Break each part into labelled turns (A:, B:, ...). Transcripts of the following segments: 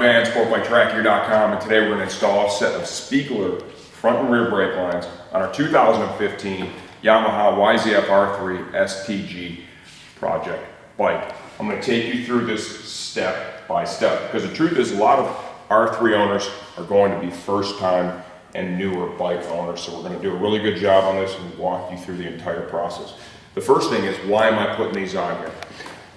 A: Van, sportbiketrackgear.com, and today we're going to install a set of Spiegler front and rear brake lines on our 2015 Yamaha YZF-R3 STG project bike. I'm going to take you through this step by step because the truth is a lot of R3 owners are going to be first time and newer bike owners, so we're going to do a really good job on this and walk you through the entire process. The first thing is, why am I putting these on here?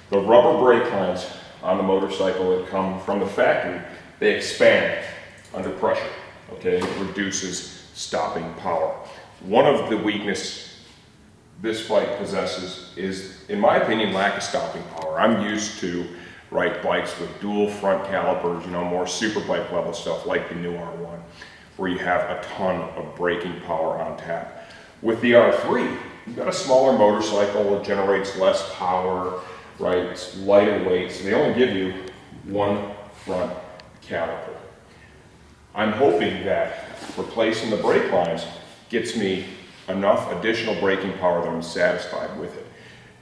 A: The rubber brake lines on the motorcycle that come from the factory, they expand under pressure, okay? It reduces stopping power. One of the weaknesses this bike possesses is, in my opinion, lack of stopping power. I'm used to ride bikes with dual front calipers, you know, more super bike level stuff like the new R1, where you have a ton of braking power on tap. With the R3, you've got a smaller motorcycle, it generates less power, right? It's lighter weight, so they only give you one front caliper. I'm hoping that replacing the brake lines gets me enough additional braking power that I'm satisfied with it.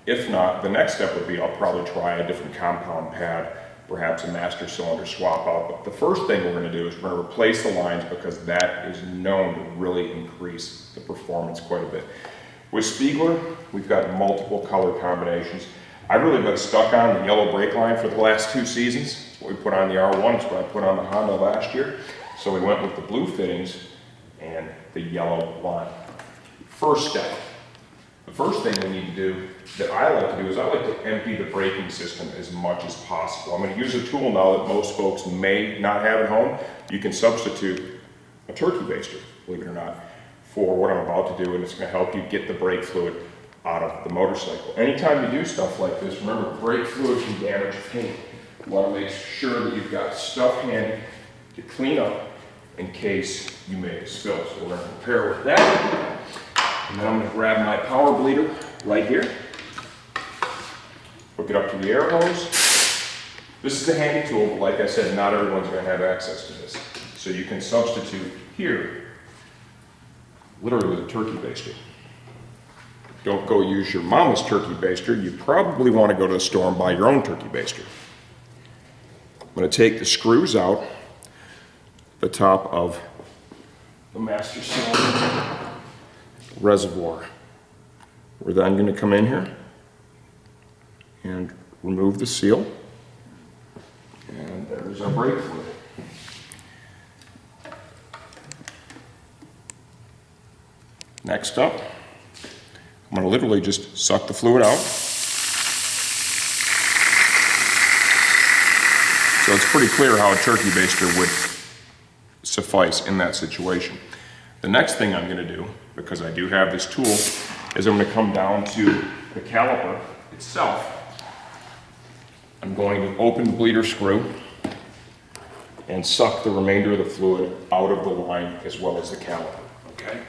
A: If not, the next step would be I'll probably try a different compound pad, perhaps a master cylinder swap out. But the first thing we're going to do is we're going to replace the lines because that is known to really increase the performance quite a bit. With Spiegler, we've got multiple color combinations. I've really been stuck on the yellow brake line for the last 2 seasons. What we put on the R1 is what I put on the Honda last year. So we went with the blue fittings and the yellow line. First step. The first thing we need to do, that I like to do, is I like to empty the braking system as much as possible. I'm going to use a tool now that most folks may not have at home. You can substitute a turkey baster, believe it or not, for what I'm about to do, and it's going to help you get the brake fluid out of the motorcycle. Anytime you do stuff like this, remember, brake fluid can damage paint. You want to make sure that you've got stuff handy to clean up in case you make a spill. So we're going to prepare with that. And then I'm going to grab my power bleeder right here. Hook it up to the air hose. This is a handy tool, but like I said, not everyone's going to have access to this. So you can substitute here, literally with a turkey baster. Don't go use your mama's turkey baster. You probably want to go to the store and buy your own turkey baster. I'm going to take the screws out the top of the master cylinder reservoir. We're then going to come in here and remove the seal. And there's our brake fluid. Next up, I'm going to literally just suck the fluid out. So it's pretty clear how a turkey baster would suffice in that situation. The next thing I'm going to do, because I do have this tool, is I'm going to come down to the caliper itself. I'm going to open the bleeder screw and suck the remainder of the fluid out of the line as well as the caliper. Okay?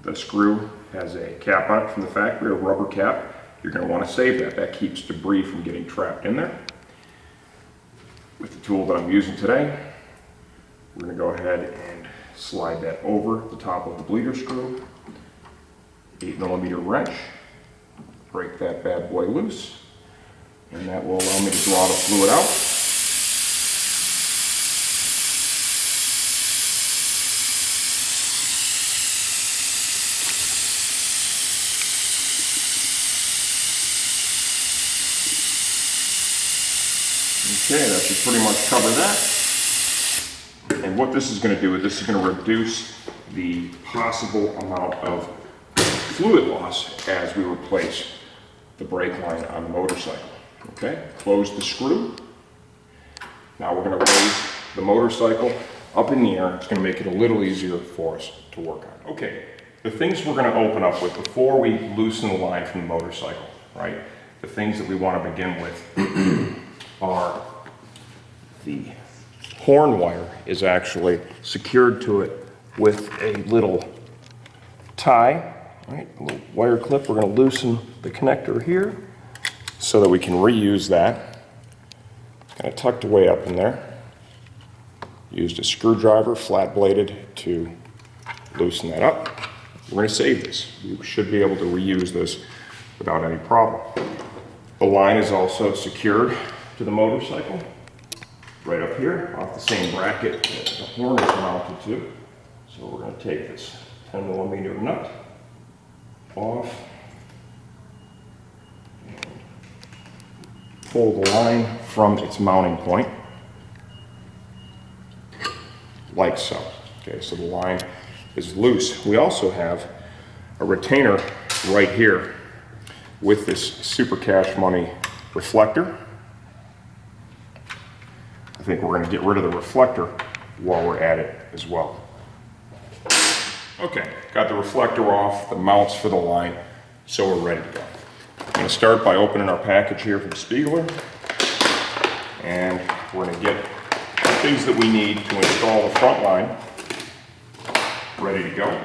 A: The screw has a cap on it from the factory, a rubber cap. You're going to want to save that. That keeps debris from getting trapped in there. With the tool that I'm using today, we're going to go ahead and slide that over the top of the bleeder screw. 8mm wrench. Break that bad boy loose. And that will allow me to draw the fluid out. Okay, that should pretty much cover that. And what this is going to do is this is going to reduce the possible amount of fluid loss as we replace the brake line on the motorcycle. Okay, close the screw. Now we're going to raise the motorcycle up in the air. It's going to make it a little easier for us to work on. Okay, the things we're going to open up with before we loosen the line from the motorcycle, right? The things that we want to begin with are the horn wire is actually secured to it with a little tie, right? A little wire clip. We're going to loosen the connector here so that we can reuse that. Kind of tucked away up in there. Used a screwdriver, flat bladed, to loosen that up. We're going to save this. You should be able to reuse this without any problem. The line is also secured to the motorcycle, right up here, off the same bracket that the horn is mounted to. So we're going to take this 10mm nut off and pull the line from its mounting point, like so. Okay, so the line is loose. We also have a retainer right here with this Super Cash Money reflector. I think we're going to get rid of the reflector while we're at it as well. Okay, got the reflector off, the mounts for the line, so we're ready to go. I'm going to start by opening our package here from Spiegler, and we're going to get the things that we need to install the front line ready to go.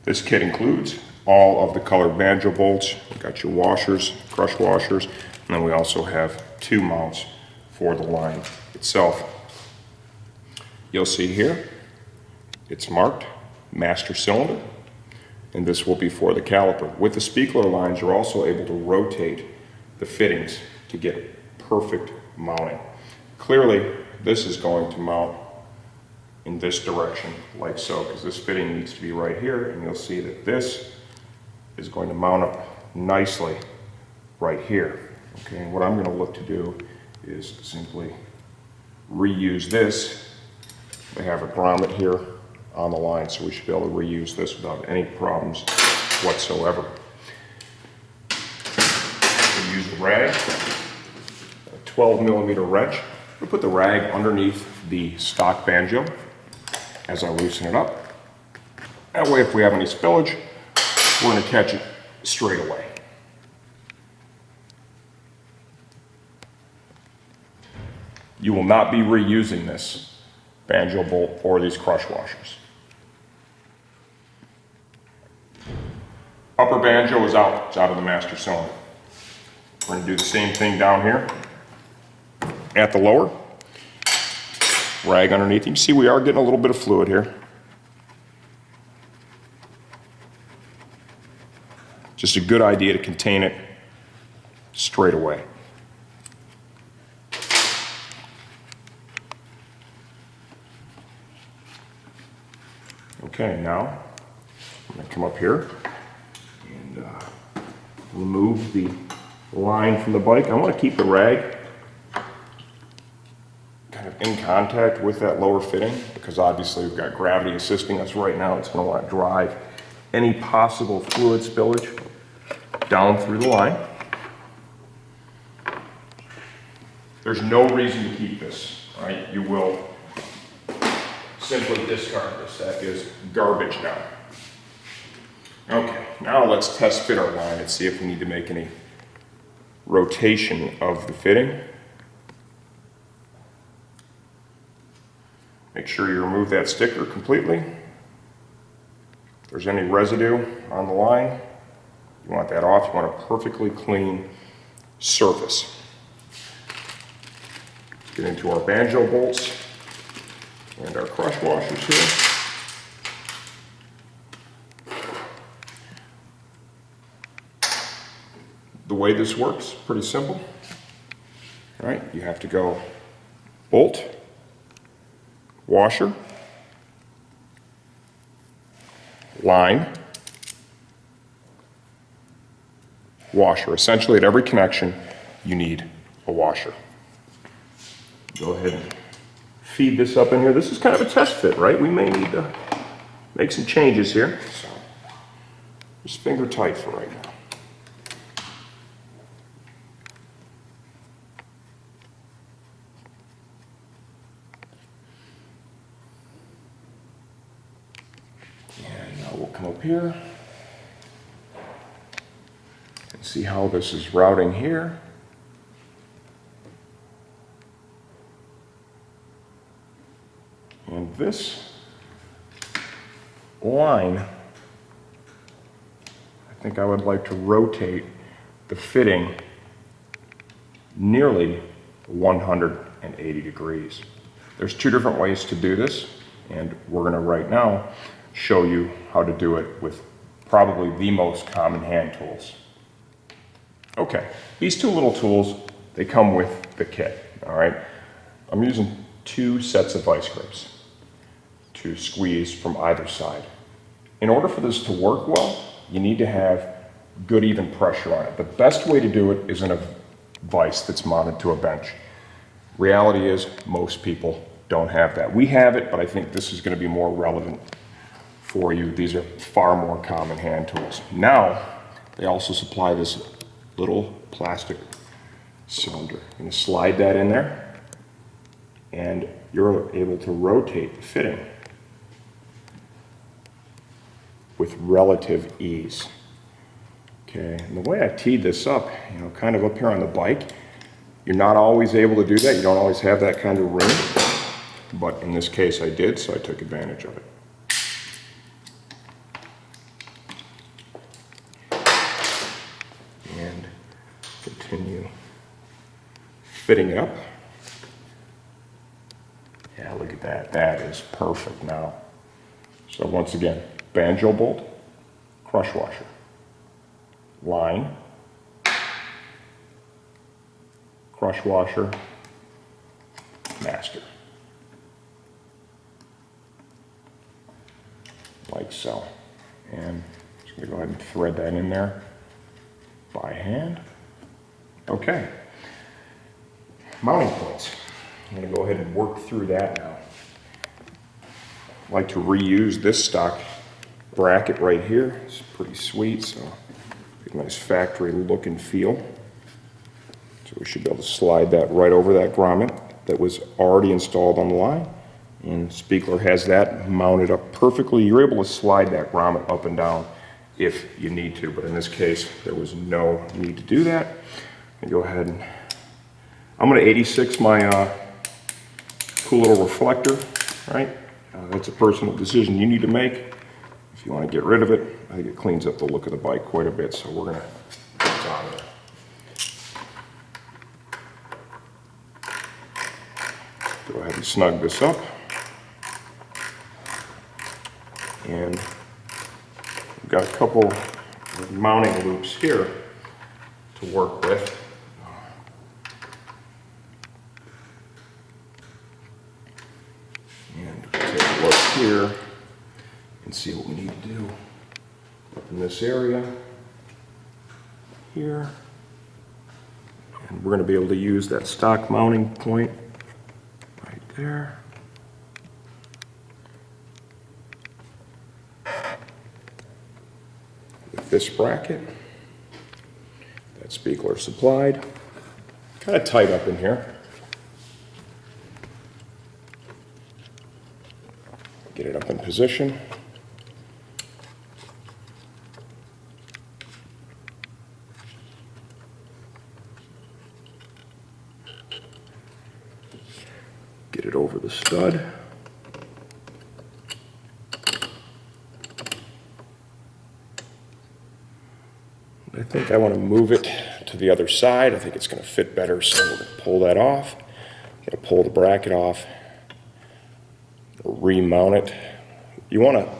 A: This kit includes all of the colored banjo bolts. We've got your washers, crush washers, and then we also have 2 mounts for the line itself. You'll see here, it's marked master cylinder, and this will be for the caliper. With the Spiegler lines, you're also able to rotate the fittings to get perfect mounting. Clearly, this is going to mount in this direction, like so, because this fitting needs to be right here, and you'll see that this is going to mount up nicely right here. Okay, and what I'm going to look to do is simply reuse this. They have a grommet here on the line, so we should be able to reuse this without any problems whatsoever. We use a rag, a 12mm wrench. We put the rag underneath the stock banjo as I loosen it up. That way, if we have any spillage, we're going to catch it straight away. You will not be reusing this banjo bolt or these crush washers. Upper banjo is out. It's out of the master cylinder. We're going to do the same thing down here at the lower. Rag underneath. You can see we are getting a little bit of fluid here. Just a good idea to contain it straight away. Okay, now I'm going to come up here and remove the line from the bike. I want to keep the rag kind of in contact with that lower fitting, because obviously we've got gravity assisting us right now. It's going to want to drive any possible fluid spillage down through the line. There's no reason to keep this, right? You will simply discard this. That is garbage now. Okay, now let's test fit our line and see if we need to make any rotation of the fitting. Make sure you remove that sticker completely. If there's any residue on the line, you want that off. You want a perfectly clean surface. Get into our banjo bolts and our crush washers here. The way this works, pretty simple. All right, you have to go bolt, washer, line, washer. Essentially, at every connection, you need a washer. Go ahead and feed this up in here. This is kind of a test fit, right? We may need to make some changes here. So, just finger tight for right now. And now we'll come up here and see how this is routing here. And this line, I think I would like to rotate the fitting nearly 100 180 degrees. There's two different ways to do this, and we're going to right now show you how to do it with probably the most common hand tools. Okay, these two little tools, they come with the kit, all right? I'm using 2 sets of vice grips to squeeze from either side. In order for this to work well, you need to have good even pressure on it. The best way to do it is in a vise that's mounted to a bench. Reality is most people don't have that. We have it, but I think this is going to be more relevant for you. These are far more common hand tools. Now, they also supply this little plastic cylinder. You're going to slide that in there, and you're able to rotate the fitting with relative ease. Okay, and the way I teed this up, kind of up here on the bike, you're not always able to do that. You don't always have that kind of room, but in this case I did, so I took advantage of it. And continue fitting it up. Yeah, look at that. That is perfect now. So once again, banjo bolt, crush washer, line, crush washer, master. Like so. And I'm just going to go ahead and thread that in there by hand. Okay. Mounting points. I'm going to go ahead and work through that now. I like to reuse this stock bracket right here. It's pretty sweet, so a nice factory look and feel. So we should be able to slide that right over that grommet that was already installed on the line. And Spiegler has that mounted up perfectly. You're able to slide that grommet up and down if you need to, but in this case, there was no need to do that. And go ahead and, I'm gonna 86 my cool little reflector, right? That's a personal decision you need to make. If you want to get rid of it, I think it cleans up the look of the bike quite a bit, so we're going to put it on there. Go ahead and snug this up. And we've got a couple of mounting loops here to work with. And take a look here and see what we need to do up in this area here. And we're going to be able to use that stock mounting point right there. With this bracket that Spiegler supplied. Kind of tight up in here. Get it up in position. Get it over the stud. I think I want to move it to the other side. I think it's going to fit better, so we're going to pull that off. I'm going to pull the bracket off. Remount it. You want to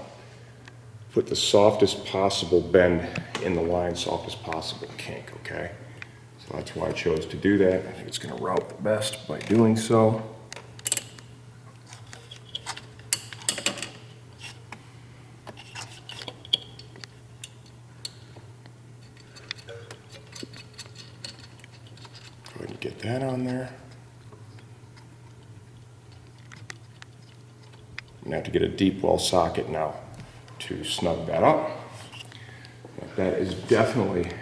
A: put the softest possible bend in the line, softest possible kink, okay? So that's why I chose to do that. I think it's going to route the best by doing so. Go ahead and get that on there. I'm going to have to get a deep well socket now to snug that up. But that is definitely a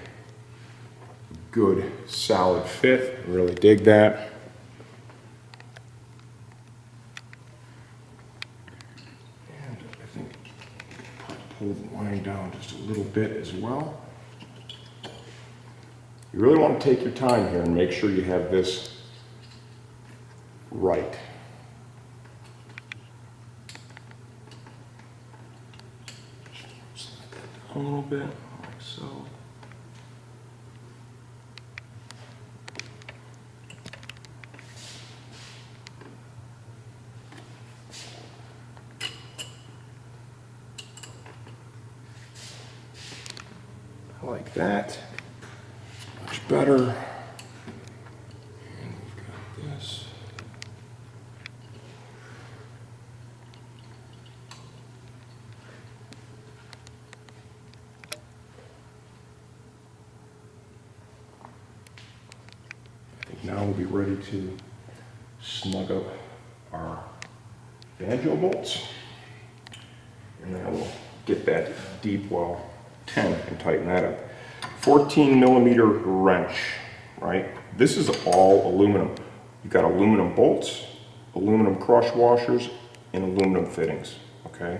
A: good, solid fit. I really dig that. And I think pull the line down just a little bit as well. You really want to take your time here and make sure you have this right. A little bit, like so. like that. Much better. And we've got this. I think now we'll be ready to snug up our banjo bolts. And then I will get that deep well 10 and tighten that up. 14mm wrench, right? This is all aluminum. You've got aluminum bolts, aluminum crush washers, and aluminum fittings, okay?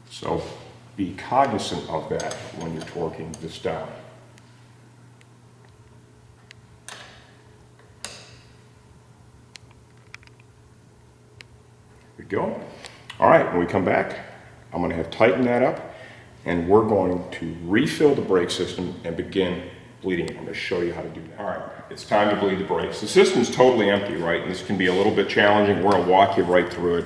A: So be cognizant of that when you're torquing this down. There we go. All right, when we come back, I'm going to have tightened that up, and we're going to refill the brake system and begin bleeding it. I'm going to show you how to do that. All right, it's time to bleed the brakes. The system's totally empty, right? And this can be a little bit challenging. We're going to walk you right through it.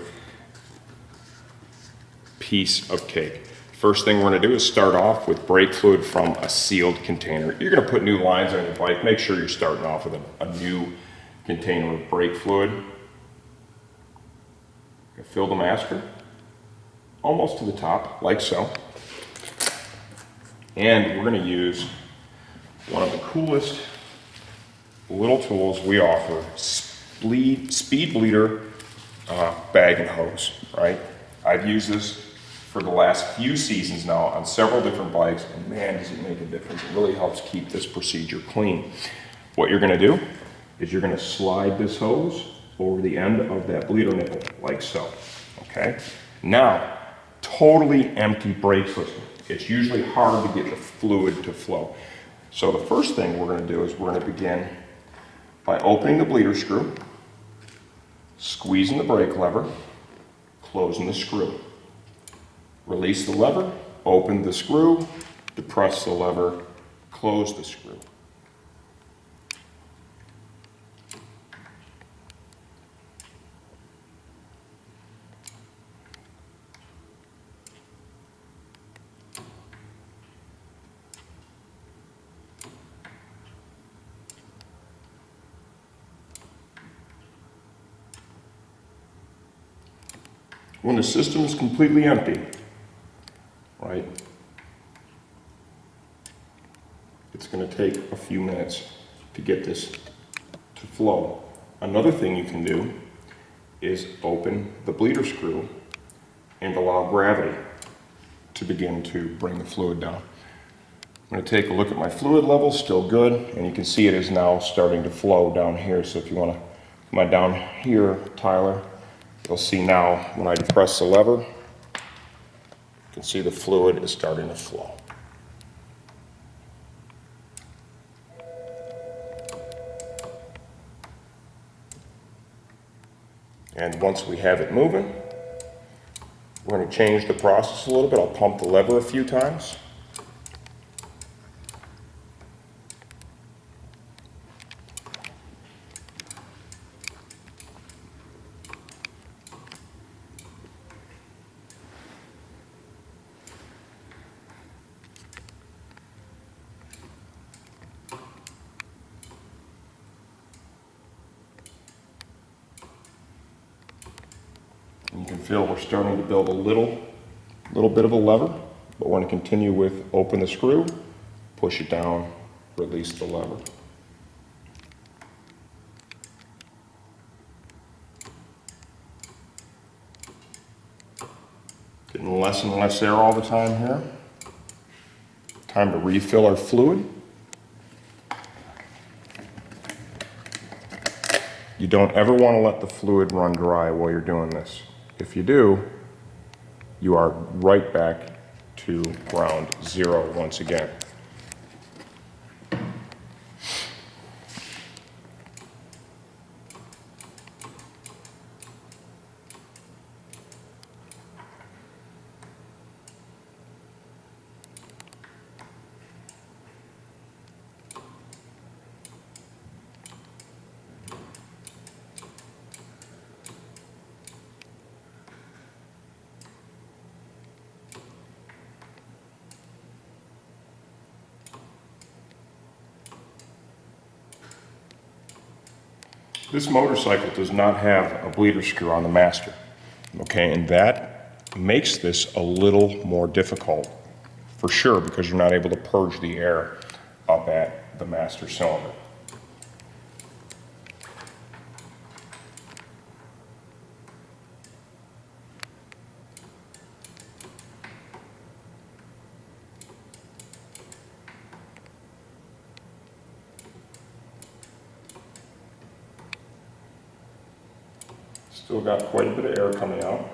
A: Piece of cake. First thing we're going to do is start off with brake fluid from a sealed container. You're going to put new lines on your bike. Make sure you're starting off with a new container of brake fluid. Fill the master almost to the top, like so. And we're going to use one of the coolest little tools we offer, speed bleeder bag and hose, right? I've used this for the last few seasons now on several different bikes, and man, does it make a difference. It really helps keep this procedure clean. What you're going to do is you're going to slide this hose over the end of that bleeder nipple, like so, okay? Now, totally empty brake system. It's usually hard to get the fluid to flow. So the first thing we're going to do is we're going to begin by opening the bleeder screw, squeezing the brake lever, closing the screw. Release the lever, open the screw, depress the lever, close the screw. When the system is completely empty, right, it's going to take a few minutes to get this to flow. Another thing you can do is open the bleeder screw and allow gravity to begin to bring the fluid down. I'm going to take a look at my fluid level, still good, and you can see it is now starting to flow down here. So if you want to come on down here, Tyler, you'll see now when I depress the lever, you can see the fluid is starting to flow. And once we have it moving, we're going to change the process a little bit. I'll pump the lever a few times. You can feel we're starting to build a little bit of a lever, but we're going to continue with open the screw, push it down, release the lever. Getting less and less air all the time here. Time to refill our fluid. You don't ever want to let the fluid run dry while you're doing this. If you do, you are right back to ground zero once again. This motorcycle does not have a bleeder screw on the master, okay, and that makes this a little more difficult for sure because you're not able to purge the air up at the master cylinder. Still got quite a bit of air coming out.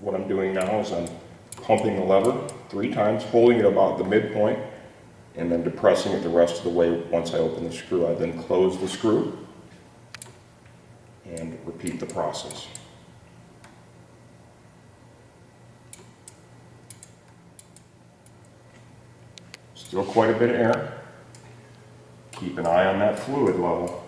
A: What I'm doing now is I'm pumping the lever 3 times, holding it about the midpoint, and then depressing it the rest of the way once I open the screw. I then close the screw and repeat the process. Still quite a bit of air. Keep an eye on that fluid level.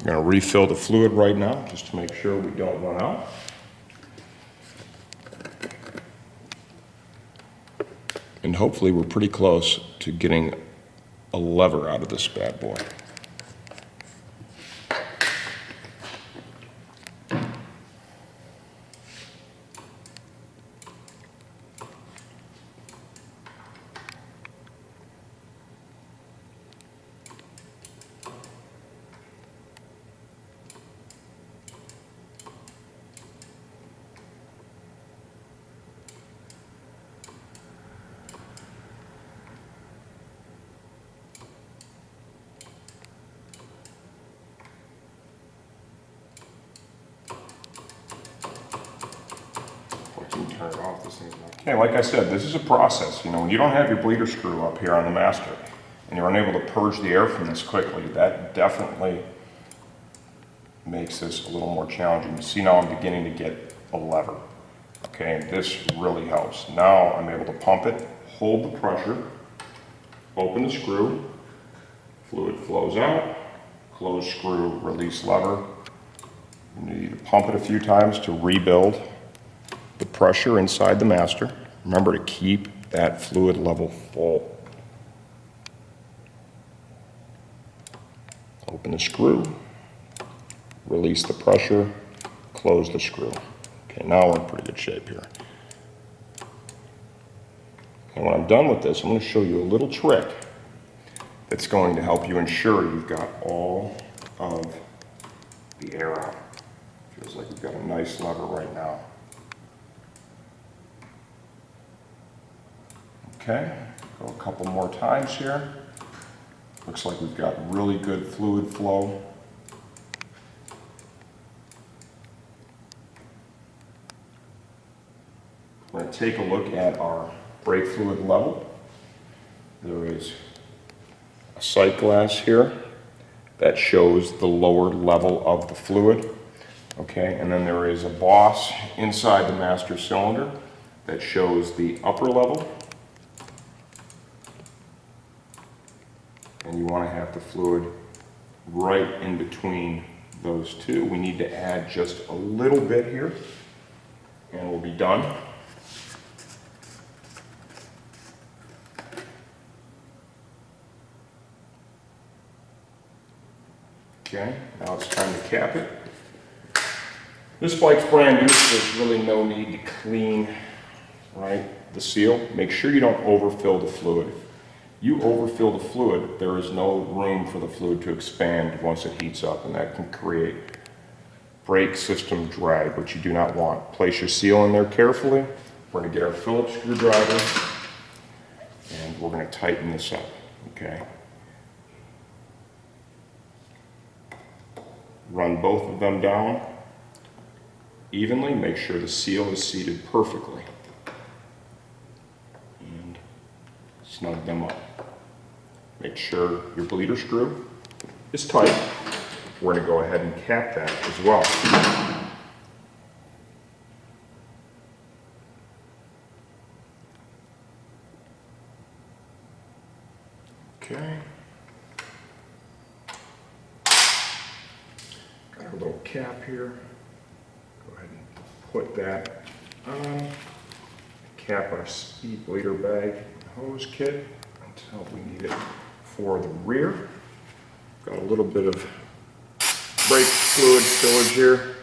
A: I'm going to refill the fluid right now just to make sure we don't run out. And hopefully we're pretty close to getting a lever out of this bad boy. Turn it off, this thing's not. Okay, like I said, this is a process. You know, when you don't have your bleeder screw up here on the master and you're unable to purge the air from this quickly, that definitely makes this a little more challenging. You see now I'm beginning to get a lever. Okay, and this really helps. Now I'm able to pump it, hold the pressure, open the screw, fluid flows out, close screw, release lever. You need to pump it a few times to rebuild the pressure inside the master. Remember to keep that fluid level full. Open the screw, release the pressure, close the screw. Okay, now we're in pretty good shape here. And when I'm done with this, I'm going to show you a little trick that's going to help you ensure you've got all of the air out. Feels like we've got a nice lever right now. Okay, go a couple more times here. Looks like we've got really good fluid flow. We're going to take a look at our brake fluid level. There is a sight glass here that shows the lower level of the fluid. Okay, and then there is a boss inside the master cylinder that shows the upper level. And you want to have the fluid right in between those two. We need to add just a little bit here and we'll be done. Okay, now it's time to cap it. This bike's brand new, so there's really no need to clean, right, the seal. Make sure you don't overfill the fluid. You overfill the fluid, there is no room for the fluid to expand once it heats up, and that can create brake system drag, which you do not want. Place your seal in there carefully. We're going to get our Phillips screwdriver, and we're going to tighten this up, okay? Run both of them down evenly. Make sure the seal is seated perfectly. And snug them up. Make sure your bleeder screw is tight. We're going to go ahead and cap that as well. Okay. Got our little cap here. Go ahead and put that on. Cap our Spiegler bag hose kit until we need it for the rear. Got a little bit of brake fluid spillage here.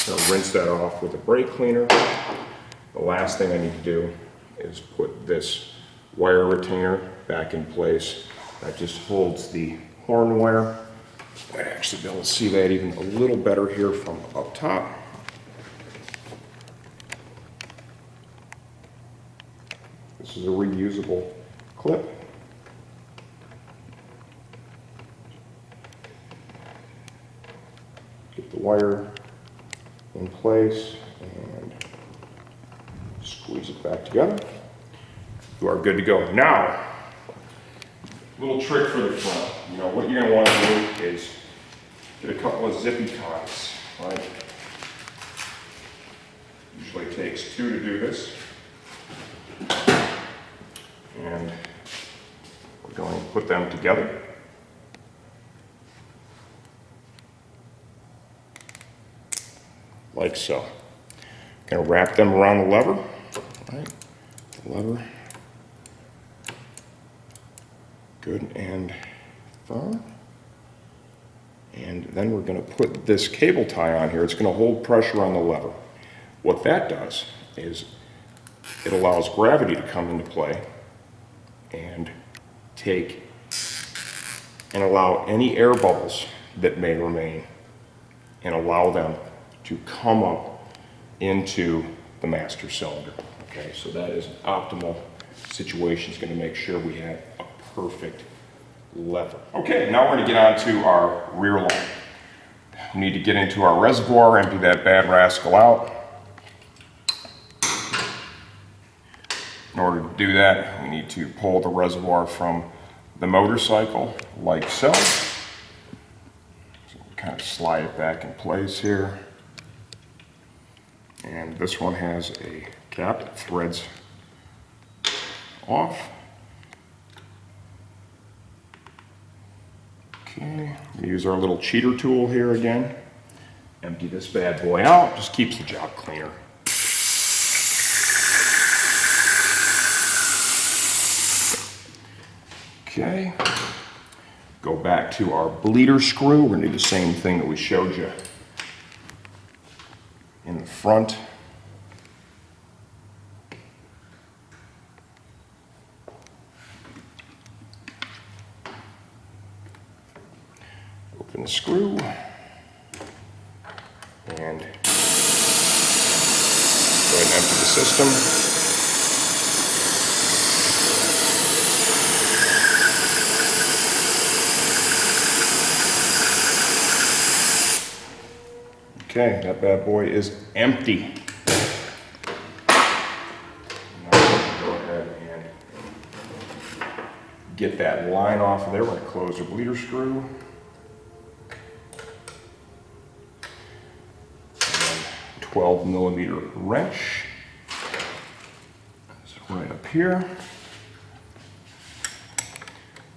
A: I'll rinse that off with a brake cleaner. The last thing I need to do is put this wire retainer back in place. That just holds the horn wire. I might actually be able to see that even a little better here from up top. This is a reusable clip. Get the wire in place and squeeze it back together. You are good to go. Now, little trick for the front. You know, what you're going to want to do is get a couple of zippy ties, right? Usually takes 2 to do this. And we're going to put them together. Like so. Going to wrap them around the lever, right? The lever. Good and firm. And then we're going to put this cable tie on here. It's going to hold pressure on the lever. What that does is it allows gravity to come into play and take and allow any air bubbles that may remain and allow them to come up into the master cylinder. Okay, so that is an optimal situation. It's going to make sure we have a perfect lever. Okay, now we're going to get on to our rear line. We need to get into our reservoir, empty that bad rascal out. In order to do that, we need to pull the reservoir from the motorcycle like so. So we kind of slide it back in place here. And this one has a cap that threads off. Okay, we use our little cheater tool here again. Empty this bad boy out, just keeps the job cleaner. Okay, go back to our bleeder screw. We're going to do the same thing that we showed you in the front. Open the screw and go ahead and empty the system. Okay, that bad boy is empty. Now go ahead and get that line off of there. We're going to close the bleeder screw. And 12mm wrench. It's right up here.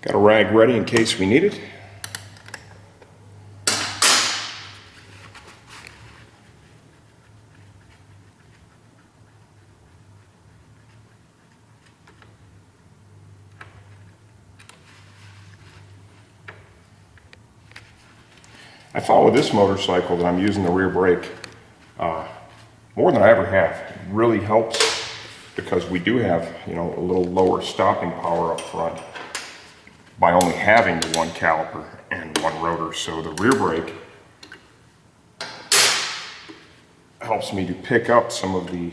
A: Got a rag ready in case we need it. I found with this motorcycle that I'm using the rear brake more than I ever have. It really helps because we do have, you know, a little lower stopping power up front by only having the one caliper and one rotor. So the rear brake helps me to pick up some of the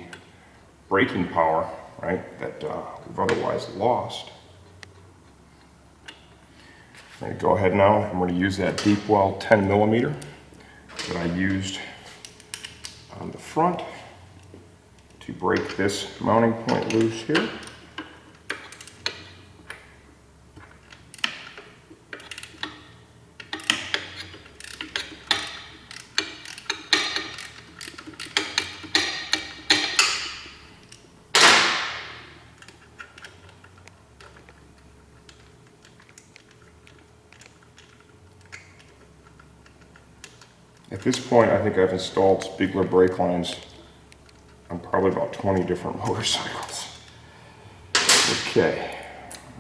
A: braking power, right, that we've otherwise lost. I'm going to go ahead now, I'm going to use that deep well 10mm that I used on the front to break this mounting point loose here. At this point, I think I've installed Spiegler brake lines on probably about 20 different motorcycles. Okay,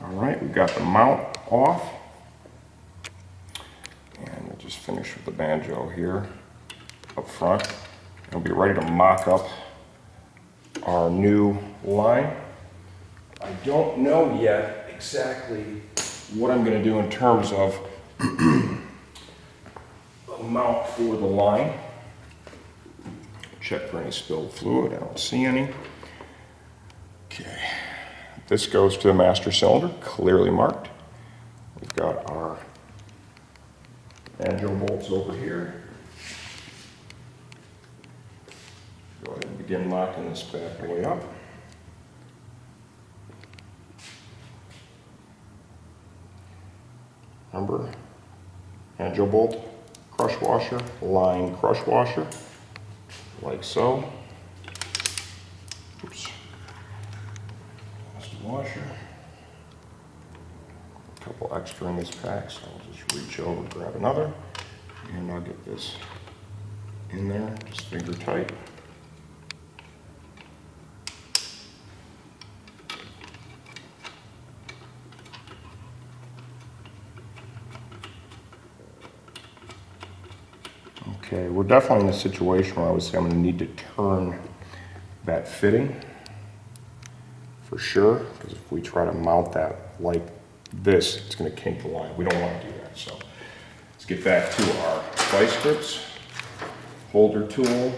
A: all right, we've got the mount off. And we'll just finish with the banjo here up front. We'll be ready to mock up our new line. I don't know yet exactly what I'm going to do in terms of a mount for the line. Check for any spilled fluid. I don't see any. Okay, this goes to the master cylinder, clearly marked. We've got our banjo bolts over here. Go ahead and begin locking this bad boy up. Remember, banjo bolt, crush washer, line crush washer, like so. Oops. That's the washer. A couple extra in this pack, so I'll just reach over, grab another, and I'll get this in there, just finger tight. Okay, we're definitely in a situation where I would say I'm going to need to turn that fitting for sure, because if we try to mount that like this, it's going to kink the line. We don't want to do that. So let's get back to our vice grips, holder tool, and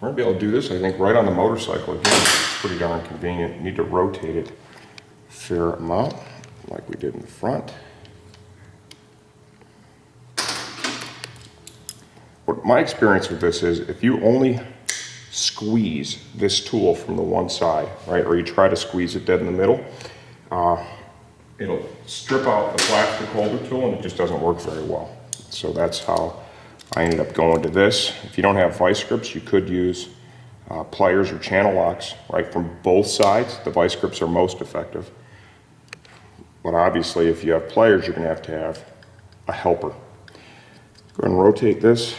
A: we're going to be able to do this, I think, right on the motorcycle. Again, it's pretty darn convenient. You need to rotate it a fair amount, like we did in the front. What my experience with this is, if you only squeeze this tool from the one side, right, or you try to squeeze it dead in the middle, it'll strip out the plastic holder tool and it just doesn't work very well. So that's how I ended up going to this. If you don't have vice grips, you could use pliers or channel locks, right, from both sides. The vice grips are most effective. But obviously, if you have pliers, you're going to have a helper. Go ahead and rotate this.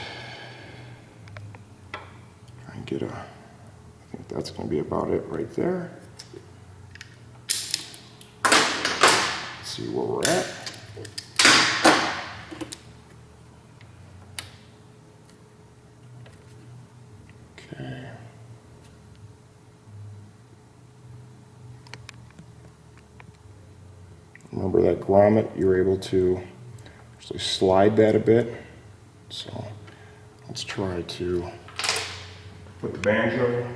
A: Try and get a, I think that's going to be about it right there. Let's see where we're at. Okay. Remember that grommet, you're able to actually slide that a bit. So let's try to put the banjo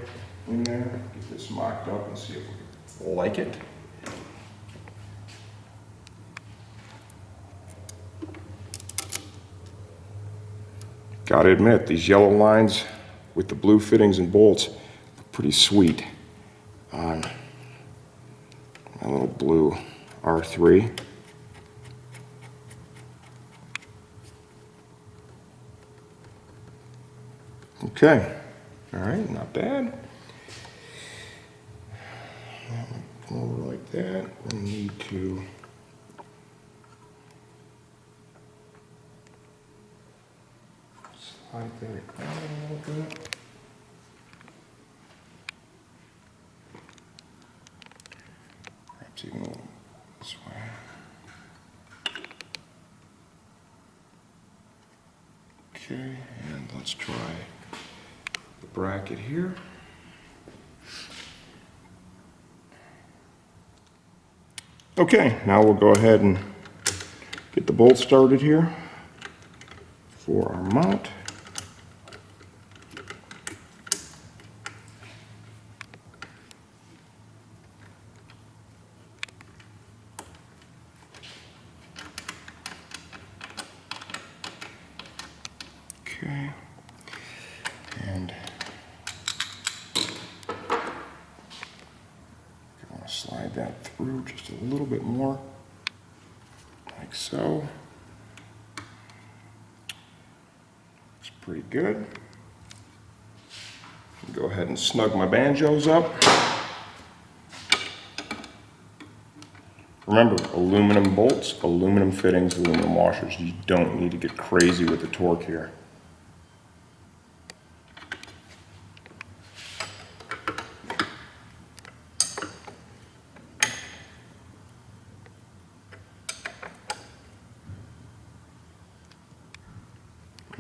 A: in there, get this mocked up and see if we like it. Gotta admit, these yellow lines with the blue fittings and bolts are pretty sweet on my little blue R3. Okay, all right, not bad. Come over like that. We need to slide that down a little bit. Perhaps even a little this way. Okay, and let's try the bracket here. Okay, now we'll go ahead and get the bolt started here for our mount. Okay, and I want to slide that through just a little bit more, like so. It's pretty good. Go ahead and snug my banjos up. Remember, aluminum bolts, aluminum fittings, aluminum washers. You don't need to get crazy with the torque here.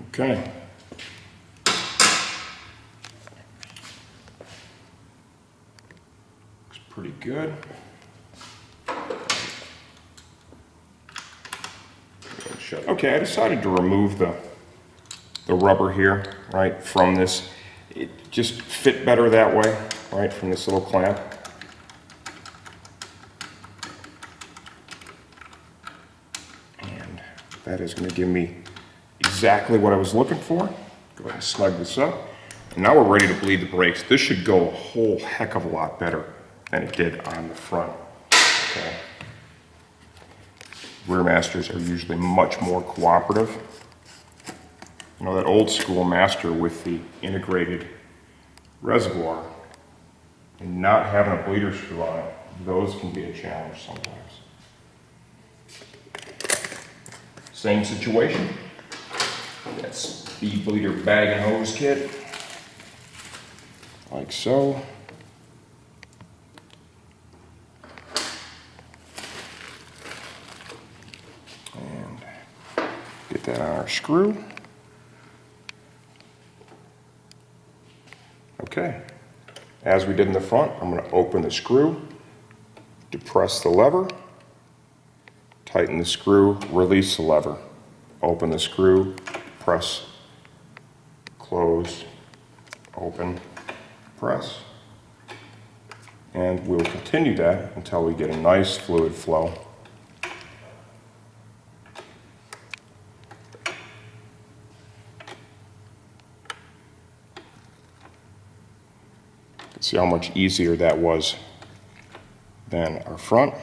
A: Okay. Looks pretty good. Okay, I decided to remove the rubber here, right, from this. It just fit better that way, right, from this little clamp. And that is going to give me exactly what I was looking for. Go ahead and snug this up. And now we're ready to bleed the brakes. This should go a whole heck of a lot better than it did on the front. Okay. Rear masters are usually much more cooperative. You know, that old school master with the integrated reservoir and not having a bleeder screw on it, those can be a challenge sometimes. Same situation. That's the bleeder bag and hose kit, like so. And get that on our screw. Okay, as we did in the front, I'm going to open the screw, depress the lever, tighten the screw, release the lever, open the screw, press, close, open, press. And we'll continue that until we get a nice fluid flow. See how much easier that was than our front.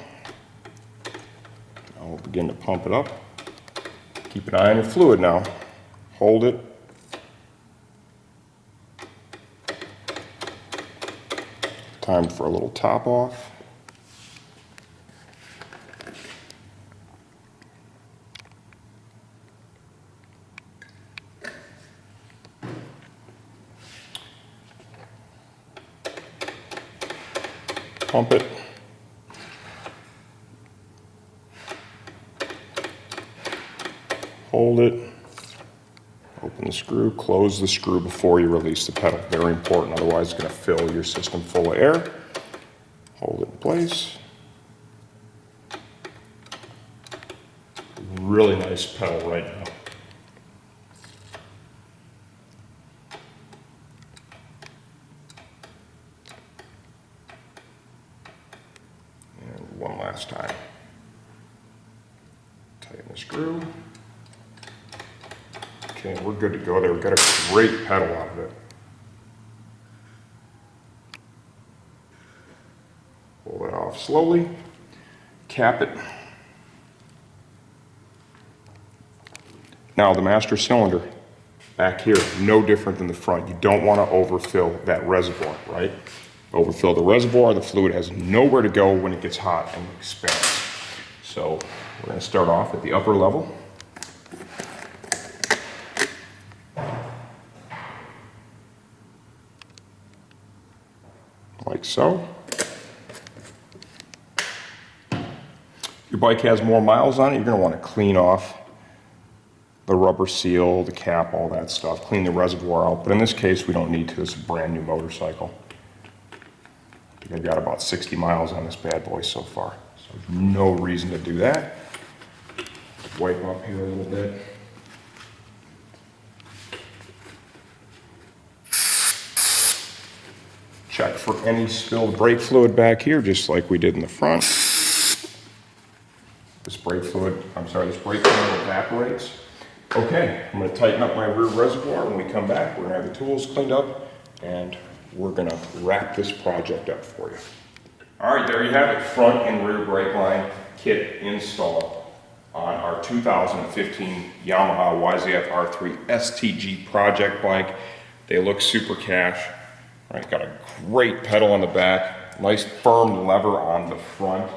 A: Now we'll begin to pump it up. Keep an eye on your fluid now. Hold it. Time for a little top off. Pump it. Hold it. Open the screw, close the screw before you release the pedal. Very important, otherwise it's going to fill your system full of air. Hold it in place. Really nice pedal right now. One last time. Tighten the screw. Okay, we're good to go there. We've got a great pedal out of it. Pull it off slowly. Cap it. Now the master cylinder back here, no different than the front. You don't want to overfill that reservoir, right? Overfill the reservoir, the fluid has nowhere to go when it gets hot and expands. So we're going to start off at the upper level. Like so. If your bike has more miles on it, you're going to want to clean off the rubber seal, the cap, all that stuff. Clean the reservoir out. But in this case, we don't need to. This is a brand new motorcycle. I've got about 60 miles on this bad boy so far, so there's no reason to do that. Wipe up here a little bit. Check for any spilled brake fluid back here, just like we did in the front. This brake fluid evaporates. Okay, I'm going to tighten up my rear reservoir. When we come back, we're going to have the tools cleaned up and we're going to wrap this project up for you. All right, there you have it, front and rear brake line kit installed on our 2015 Yamaha YZF-R3 STG project bike. They look super cash. Right, got a great pedal on the back, nice firm lever on the front.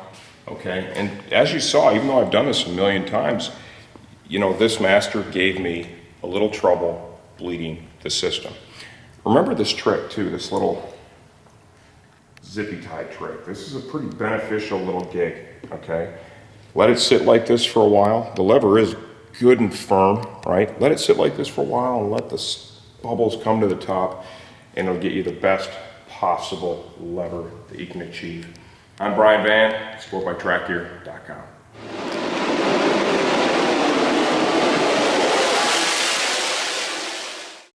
A: okay? And as you saw, even though I've done this a million times, you know, this master gave me a little trouble bleeding the system. Remember this trick too, this little zippy tie trick. This is a pretty beneficial little gig, okay? Let it sit like this for a while. The lever is good and firm, right? Let it sit like this for a while and let the bubbles come to the top, and it'll get you the best possible lever that you can achieve. I'm Brian Van, sportbiketrackgear.com.